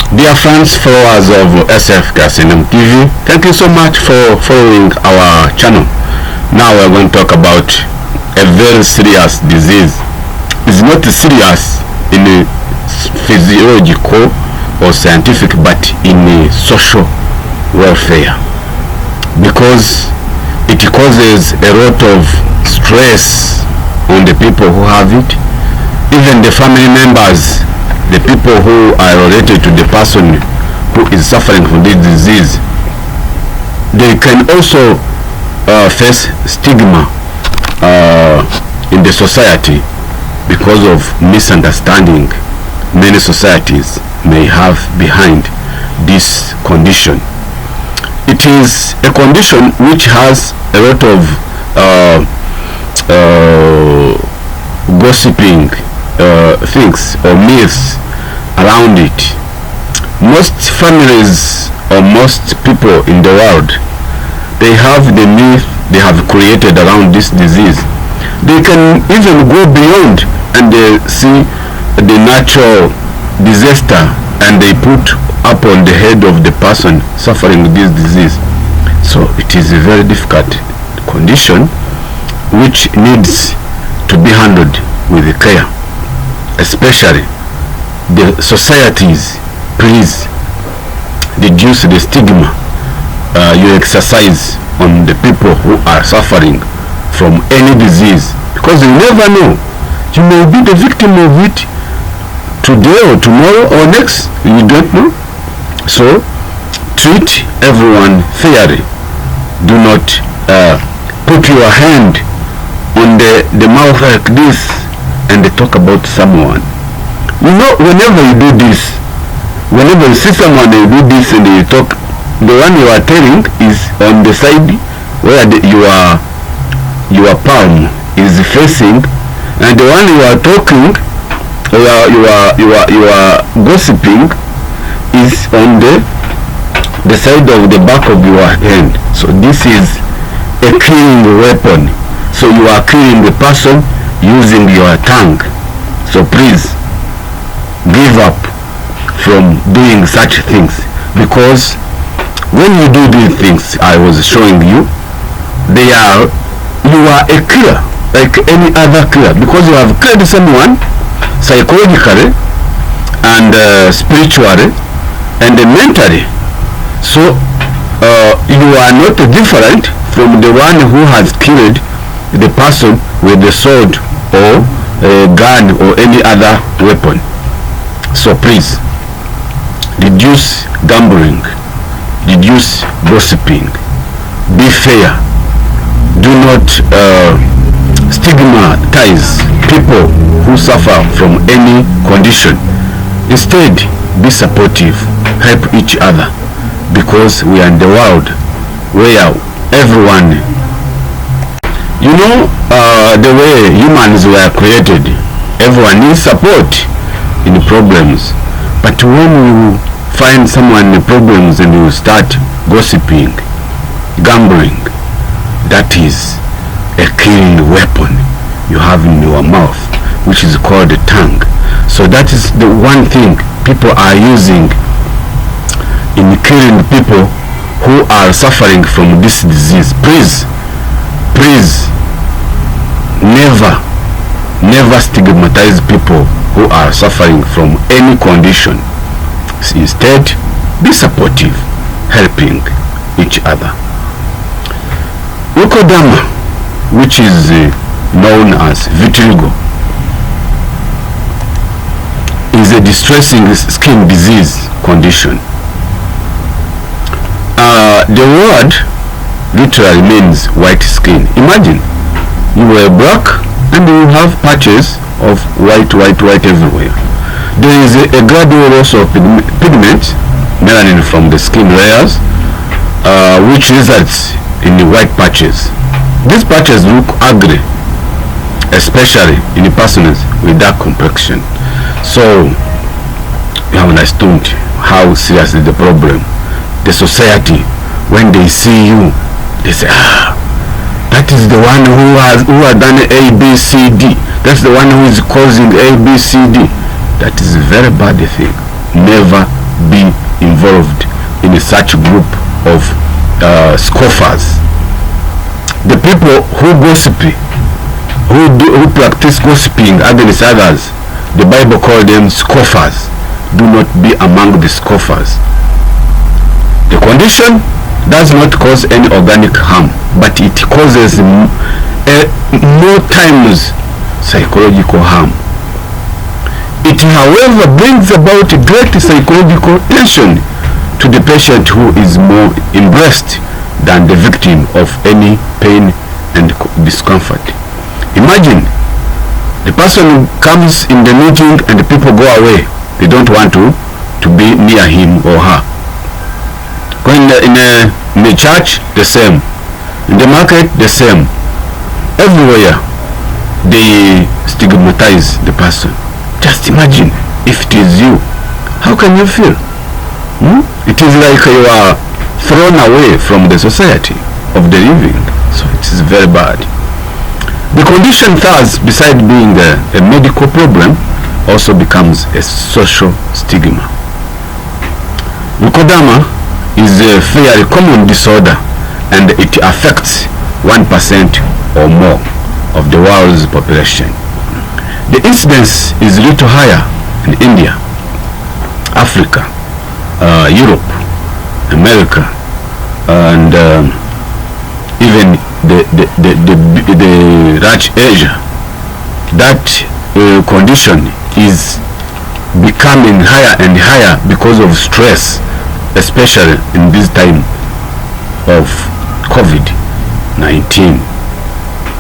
Dear fans, followers of SF Gasinum TV, thank you so much for following our channel. Now we're going to talk about a very serious disease. It's not serious in a physiological or scientific, but in a social welfare, because it causes a lot of stress on the people who have it, even the family members, the people who are related to the person who is suffering from this disease. They can also face stigma in the society because of misunderstanding many societies may have behind this condition. It is a condition which has a lot of gossiping things or myths around it. Most families or most people in the world, they have the myth they have created around this disease. They can even go beyond and they see the natural disaster and they put up on the head of the person suffering this disease. So it is a very difficult condition which needs to be handled with care. Especially the societies, please reduce the stigma you exercise on the people who are suffering from any disease, because you never know, you may be the victim of it today or tomorrow or next, you don't know. So treat everyone fairly. Do not put your hand on the mouth like this and they talk about someone. You know, whenever you do this, whenever you see someone and you do this and you talk, the one you are telling is on the side where your palm is facing, and the one you are talking, you are gossiping, is on the side of the back of your hand. So this is a killing weapon. So you are killing the person using your tongue. So please give up from doing such things, because when you do these things I was showing you, you are a killer like any other killer, because you have killed someone psychologically and spiritually and mentally. So you are not different from the one who has killed the person with the sword or a gun or any other weapon. So please reduce gambling, reduce gossiping, be fair. Do not stigmatize people who suffer from any condition. Instead, be supportive, help each other, because we are in the world where everyone, you know, the way humans were created, everyone needs support in problems. But when you find someone in problems and you start gossiping, gambling, that is a killing weapon you have in your mouth, which is called the tongue. So that is the one thing people are using in killing people who are suffering from this disease. Please never stigmatize people who are suffering from any condition. Instead, be supportive, helping each other. Leucoderma, which is known as vitiligo, is a distressing skin disease condition. The word literally means white skin. Imagine you were black and you have patches of white everywhere. There is a gradual loss of pigment, melanin, from the skin layers, which results in the white patches. These patches look ugly, especially in persons with dark complexion. So you have understood how serious is the problem. The society, when they see you, they say, that is the one who has done A, B, C, D. That's the one who is causing A, B, C, D. That is a very bad thing. Never be involved in such group of scoffers. The people who gossip, who practice gossiping against others, the Bible calls them scoffers. Do not be among the scoffers. The condition does not cause any organic harm, but it causes more times psychological harm. It, however, brings about great psychological tension to the patient, who is more embarrassed than the victim of any pain and discomfort. Imagine the person comes in the meeting and the people go away. They don't want to be near him or her. In the church, the same. In the market, the same. Everywhere they stigmatize the person. Just imagine if it is you. How can you feel? It is like you are thrown away from the society of the living. So it is very bad. The condition thus, besides being a medical problem, also becomes a social stigma. Leucoderma is a fairly common disorder, and it affects 1% or more of the world's population. The incidence is little higher in India, Africa, Europe, America, and even the large Asia. That condition is becoming higher and higher because of stress, especially in this time of COVID-19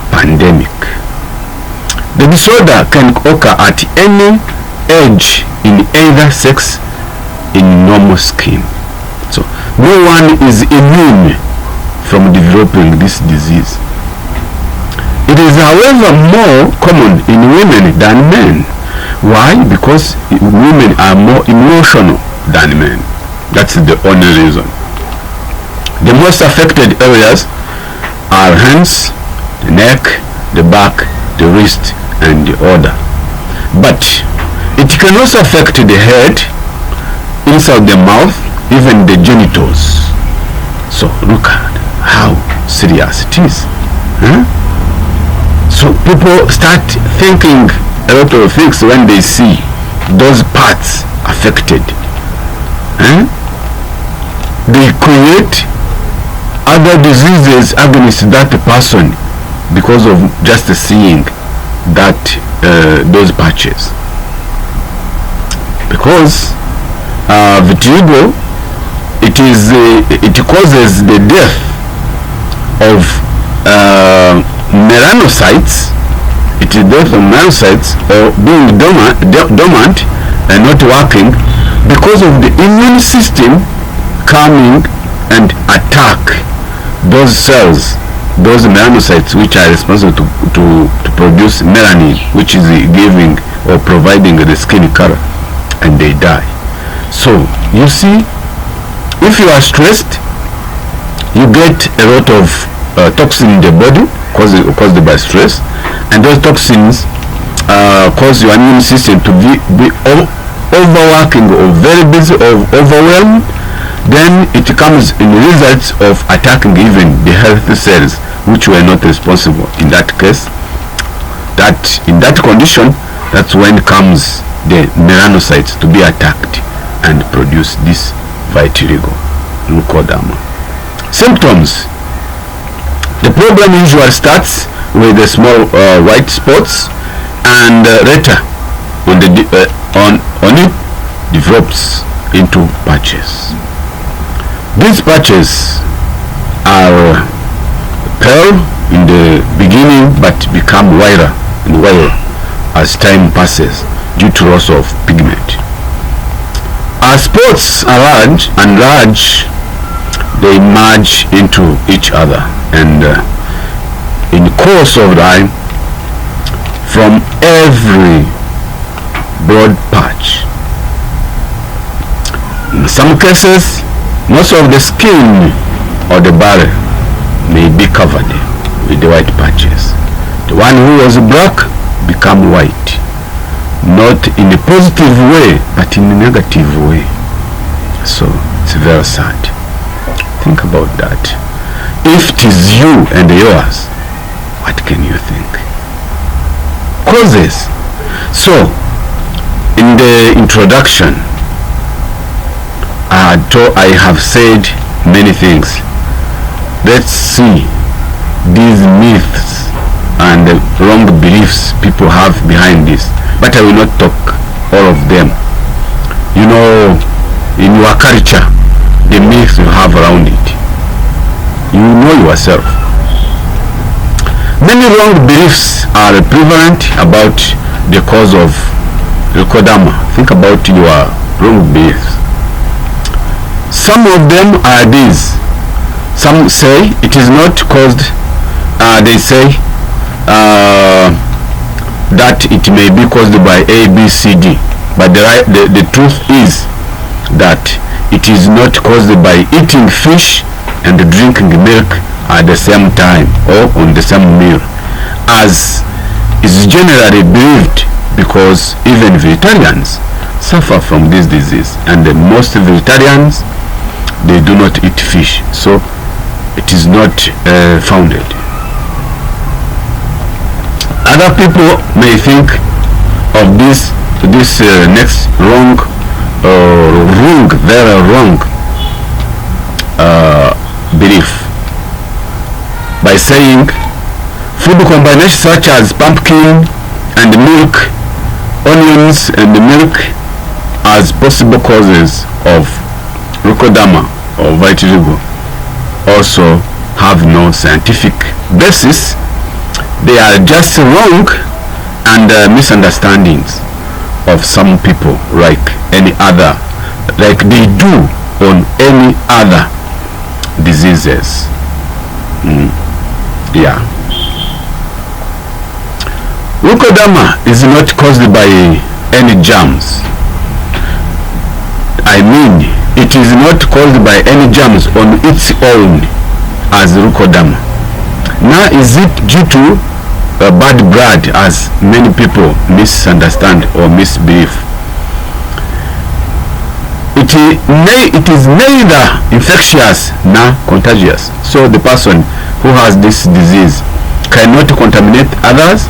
pandemic. The disorder can occur at any age in either sex in normal skin. So no one is immune from developing this disease. It is, however, more common in women than men. Why? Because women are more emotional than men. That's the only reason. The most affected areas are hands, the neck, the back, the wrist, and the other. But it can also affect the head, inside the mouth, even the genitals. So look at how serious it is. So people start thinking a lot of things when they see those parts affected. They create other diseases against that person because of just seeing that those patches. Because vitiligo, it causes the death of melanocytes. It is death of melanocytes, or being dormant and not working, because of the immune system coming and attack those cells, those melanocytes, which are responsible to produce melanin, which is giving or providing the skin color, and they die. So you see, if you are stressed, you get a lot of toxin in the body caused by stress, and those toxins cause your immune system to be overworking or very busy or overwhelmed. Then it comes in results of attacking even the healthy cells, which were not responsible in that case. That in that condition, that's when comes the melanocytes to be attacked and produce this vitiligo, leucoderma. Symptoms. The problem usually starts with the small white spots, and later on it develops into patches. These patches are pale in the beginning but become wider and wider as time passes due to loss of pigment. As spots are large, they merge into each other, and in course of time, from every broad patch. In some cases, most of the skin or the body may be covered with the white patches. The one who was black become white, not in a positive way but in a negative way. So It's very sad. Think about that. If it is you and yours, what can you think? Causes. So, in the introduction, I have said many things. Let's see these myths and the wrong beliefs people have behind this. But I will not talk all of them. You know, in your culture, the myths you have around it, you know yourself. Many wrong beliefs are prevalent about the cause of Leucoderma. Think about your wrong beliefs. Some of them are these. Some say it is not caused, they say that it may be caused by A, B, C, D. But the truth is that it is not caused by eating fish and drinking milk at the same time or on the same meal, as is generally believed, because even vegetarians suffer from this disease, and most vegetarians, they do not eat fish, so it is not founded. Other people may think of this next wrong, very wrong belief by saying food combinations such as pumpkin and milk, onions and milk as possible causes of Leucoderma or vitiligo also have no scientific basis. They are just wrong and misunderstandings of some people, like any other, like they do on any other diseases. Yeah. Leucoderma is not caused by any germs. I mean, it is not caused by any germs on its own as Leucoderma. Now, is it due to bad blood, as many people misunderstand or misbelieve? It is neither infectious nor contagious. So the person who has this disease cannot contaminate others,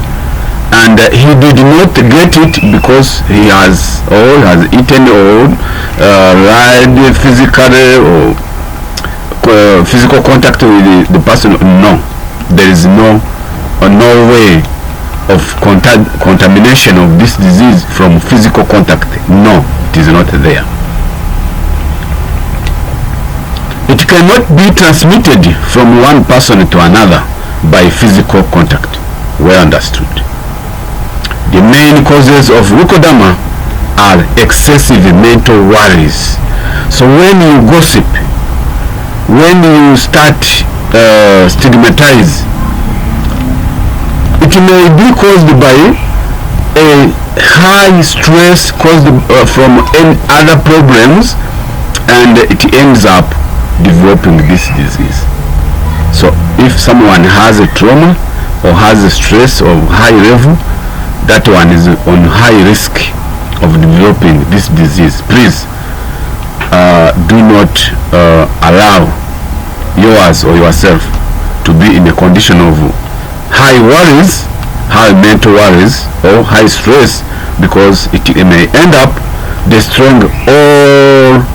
and he did not get it because he has eaten or lied physically or physical contact with the person. No, there is no way of contamination of this disease from physical contact. No, it is not there. It cannot be transmitted from one person to another by physical contact. Well understood. The main causes of Leucoderma are excessive mental worries. So when you gossip, when you start stigmatize, it may be caused by a high stress caused from any other problems, and it ends up developing this disease. So if someone has a trauma or has a stress of high level, that one is on high risk of developing this disease. Please do not allow yours or yourself to be in a condition of high worries, high mental worries or high stress, because it may end up destroying all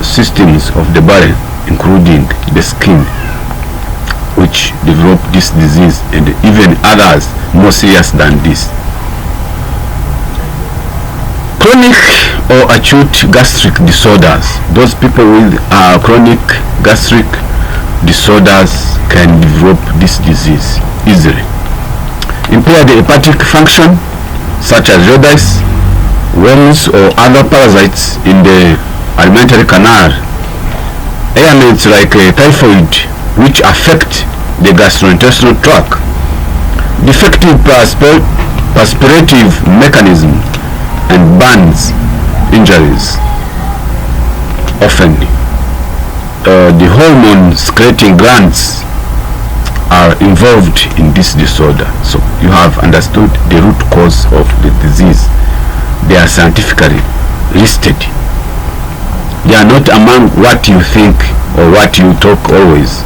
systems of the body, including the skin, which develop this disease, and even others more serious than this. Chronic or acute gastric disorders. Those people with chronic gastric disorders can develop this disease easily. Impaired hepatic function, such as jaundice, worms or other parasites in the alimentary canal. Ailments like typhoid, which affect the gastrointestinal tract. Defective perspirative mechanism and burns injuries. Often the hormone secreting glands are involved in this disorder. So you have understood the root cause of the disease. They are scientifically listed. They are not among what you think or what you talk always.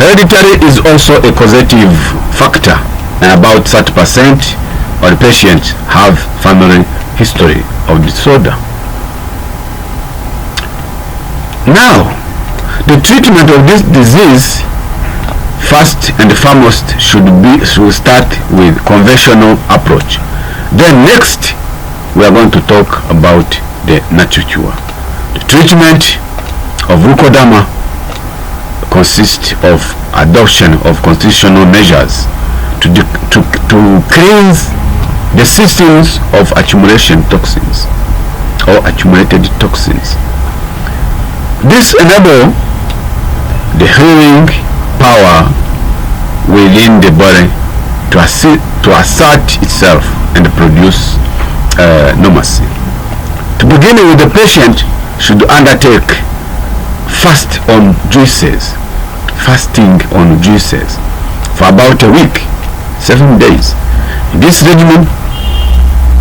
Hereditary is also a causative factor, and about 30% of the patients have family history of disorder. Now, the treatment of this disease, first and foremost, should start with conventional approach. Then next, we are going to talk about the natural cure. The treatment of Leucoderma consists of adoption of constitutional measures to cleanse the systems of accumulation toxins or accumulated toxins. This enables the healing power within the body to assert itself and produce normalcy. To begin with, the patient should undertake fasting on juices for about a week, 7 days. In this regimen,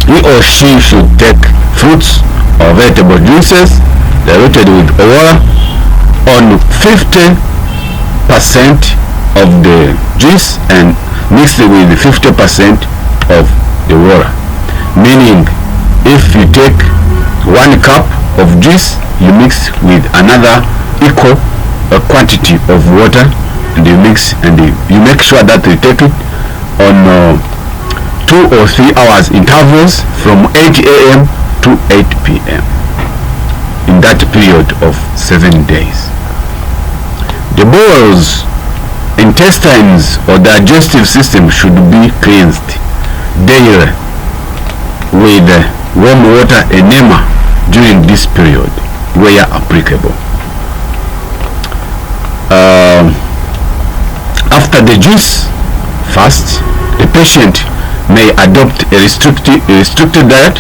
he or she should take fruits or vegetable juices diluted with water on 50% of the juice and mixed with 50% of the water. Meaning, if you take 1 cup of juice, you mix with another equal quantity of water, and you mix, and you make sure that you take it on 2 or 3 hours intervals from 8 a.m. to 8 p.m. in that period of 7 days. The bowels, intestines, or digestive system should be cleansed daily with warm water enema during this period where applicable. After the juice fast, the patient may adopt a restricted diet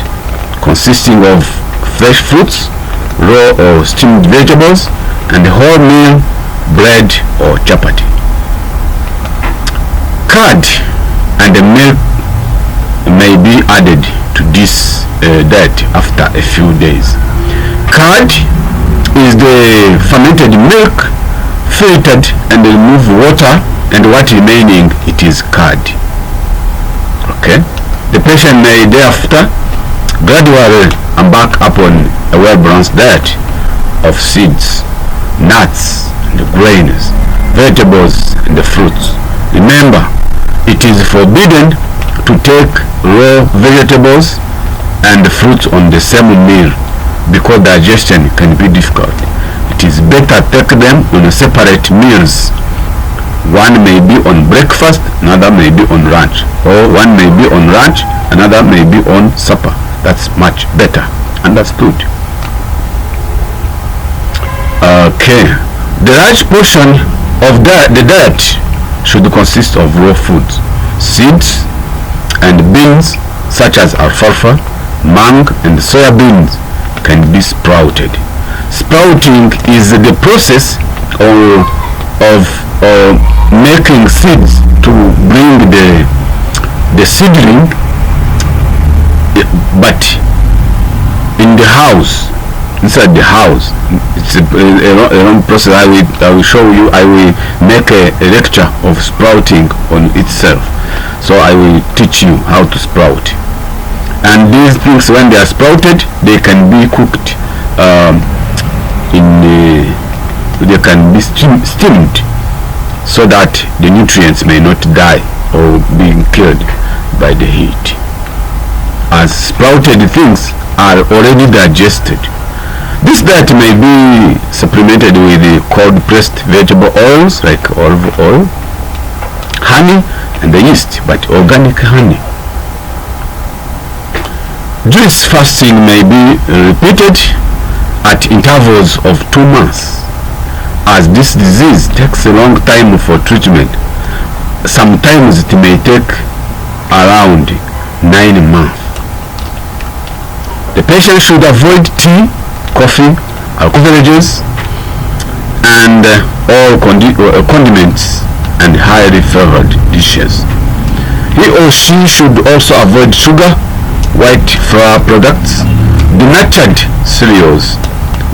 consisting of fresh fruits, raw or steamed vegetables, and wholemeal bread or chapati. Curd and milk may be added to this diet after a few days. Curd is the fermented milk filtered and remove water, and what remaining, it is curd. Okay, the patient may thereafter gradually embark upon a well-balanced diet of seeds, nuts, and grains, vegetables, and fruits. Remember, it is forbidden to take raw vegetables and fruits on the same meal because digestion can be difficult. It is better take them on separate meals. One may be on breakfast, another may be on lunch, or one may be on lunch, another may be on supper. That's much better. Understood? Okay. The large portion of the diet should consist of raw foods, seeds, and beans such as alfalfa, mung, and soya beans can be sprouted. Sprouting is the process of making seeds to bring the seedling, but in the house, inside the house. It's a long process. I will show you. I will make a lecture of sprouting on itself, so I will teach you how to sprout. And these things, when they are sprouted, they can be cooked they can be steamed so that the nutrients may not die or be killed by the heat, as sprouted things are already digested. This diet may be supplemented with cold pressed vegetable oils like olive oil, honey, and the yeast, but organic honey. Juice fasting may be repeated at intervals of 2 months, as this disease takes a long time for treatment. Sometimes it may take around 9 months. The patient should avoid tea, coffee, alcohol beverages, and all condiments and highly flavored dishes. He or she should also avoid sugar, white flour products, denatured cereals,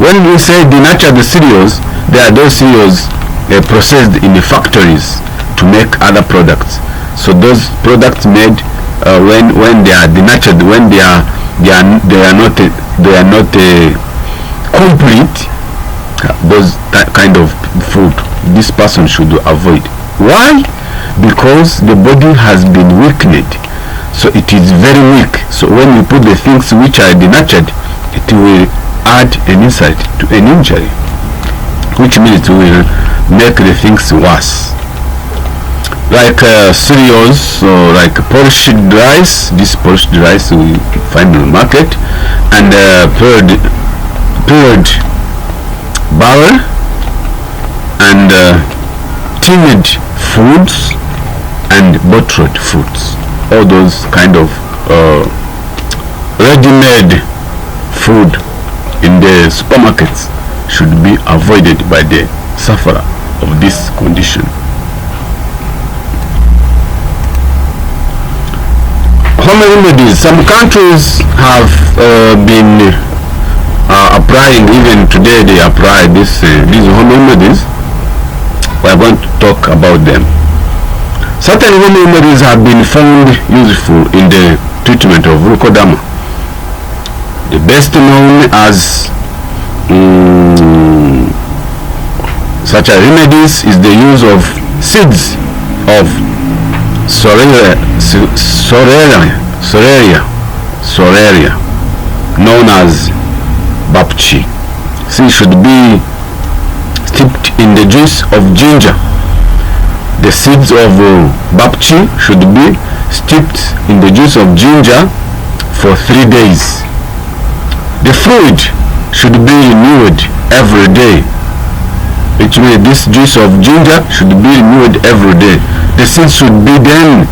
When we say denature the cereals, they are those cereals processed in the factories to make other products. So those products made when they are denatured, when they are not complete, those that kind of food this person should avoid. Why? Because the body has been weakened, so it is very weak. So when you put the things which are denatured, it will add an insult to an injury, which means it will make the things worse. Like cereals, or like polished rice. This polished rice we find in the market, and peeled barrel, and tinned foods, and bottled foods. All those kind of ready-made food in the supermarkets should be avoided by the sufferer of this condition. Home remedies. Some countries have been applying, even today they apply these home remedies. We are going to talk about them. Certain home remedies have been found useful in the treatment of Leucoderma. The best known as such a remedies is the use of seeds of Soreria, known as bapchi. Seeds should be steeped in the juice of ginger. The seeds of bapchi should be steeped in the juice of ginger for 3 days. The fluid should be renewed every day, which means this juice of ginger should be renewed every day. The seeds should be then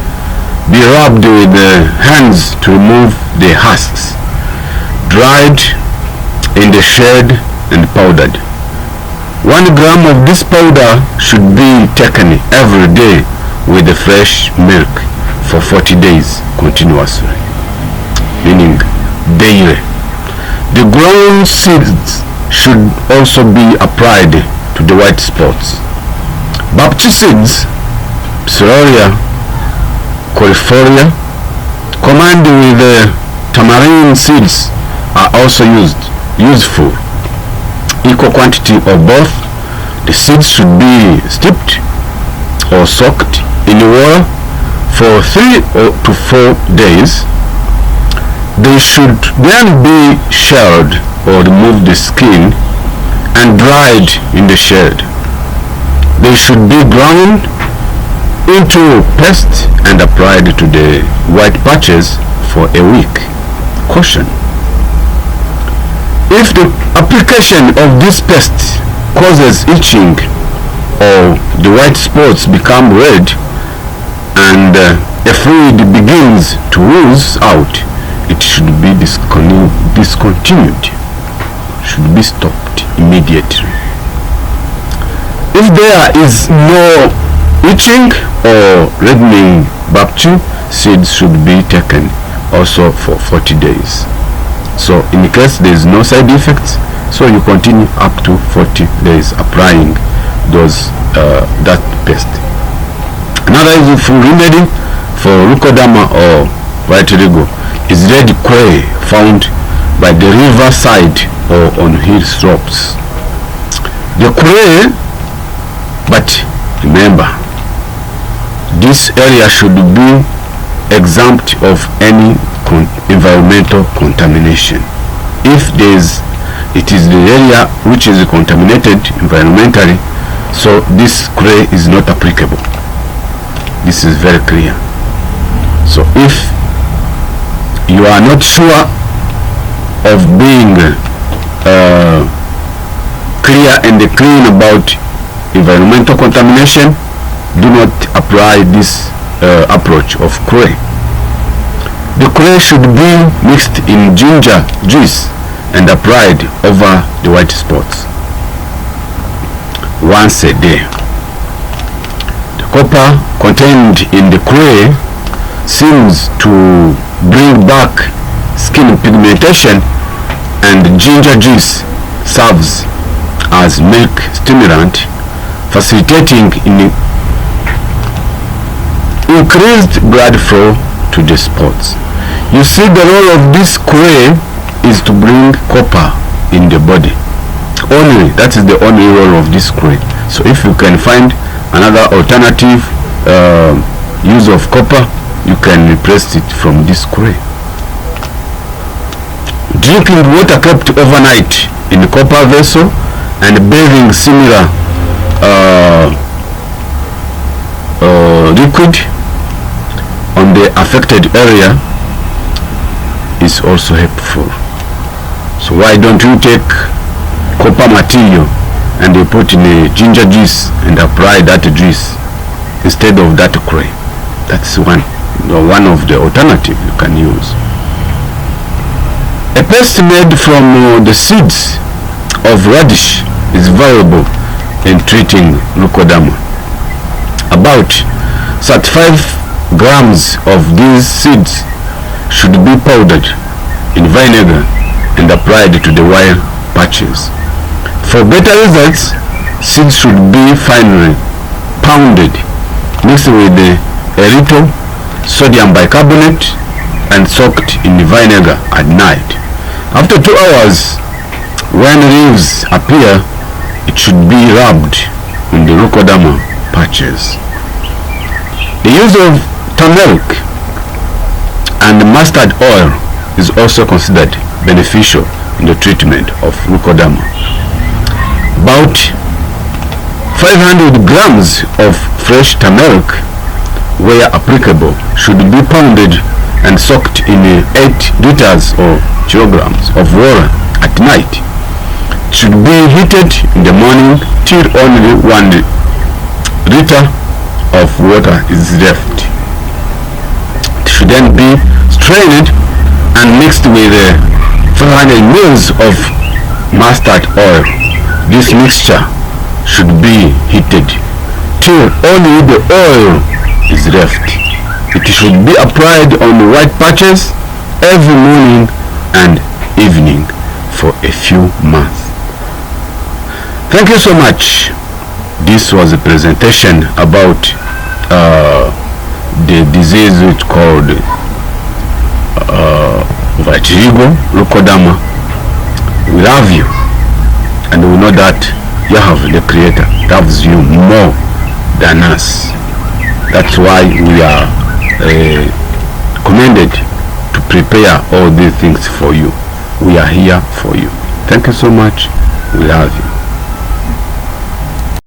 be rubbed with the hands to remove the husks, dried in the shade, and powdered. 1 gram of this powder should be taken every day with the fresh milk for 40 days continuously, meaning daily. The ground seeds should also be applied to the white spots. Bapchi seeds, Pseudoria corifolia, combined with the tamarind seeds, are also useful. Equal quantity of both. The seeds should be steeped or soaked in water for 3 to 4 days. They should then be shelled or remove the skin and dried in the shade. They should be ground into paste and applied to the white patches for a week. Caution: if the application of this paste causes itching or the white spots become red and a fluid begins to ooze out, it should be discontinued, should be stopped immediately. If there is no itching or reddening, bapchi seeds should be taken also for 40 days. So in case there is no side effects, so you continue up to 40 days applying that paste. Another useful remedy for Leucoderma or vitiligo is red clay found by the river side or on hill slopes. The clay, but remember, this area should be exempt of any environmental contamination. If it is the area which is contaminated environmentally, so this clay is not applicable. This is very clear. So if you are not sure of being clear and clean about environmental contamination, do not apply this approach of clay. The clay should be mixed in ginger juice and applied over the white spots once a day. The copper contained in the clay seems to bring back skin pigmentation, and ginger juice serves as milk stimulant, facilitating increased blood flow to the spots. You see, the role of this clay is to bring copper in the body. Only, that is the only role of this clay. So if you can find another alternative use of copper, you can replace it from this clay. Drinking water kept overnight in a copper vessel and bathing similar liquid on the affected area is also helpful. So why don't you take copper material and you put in a ginger juice and apply that juice instead of that clay? That's one of the alternative you can use. A paste made from the seeds of radish is valuable in treating Leucoderma. About 35 grams of these seeds should be powdered in vinegar and applied to the wire patches. For better results, seeds should be finely pounded, mixed with a little sodium bicarbonate and soaked in vinegar at night. After 2 hours, when leaves appear, it should be rubbed on the Leucoderma patches. The use of turmeric and mustard oil is also considered beneficial in the treatment of Leucoderma. About 500 grams of fresh turmeric, where applicable, should be pounded and soaked in 8 liters or kilograms of water at night. It should be heated in the morning till only 1 liter of water is left. It should then be strained and mixed with 500 ml of mustard oil. This mixture should be heated till only the oil is left. It should be applied on the white patches every morning and evening for a few months. Thank you so much. This was a presentation about the disease which called VITILIGO, Leucoderma. We love you, and we know that Yahweh the Creator loves you more than us. That's why we are commended to prepare all these things for you. We are here for you. Thank you so much. We love you.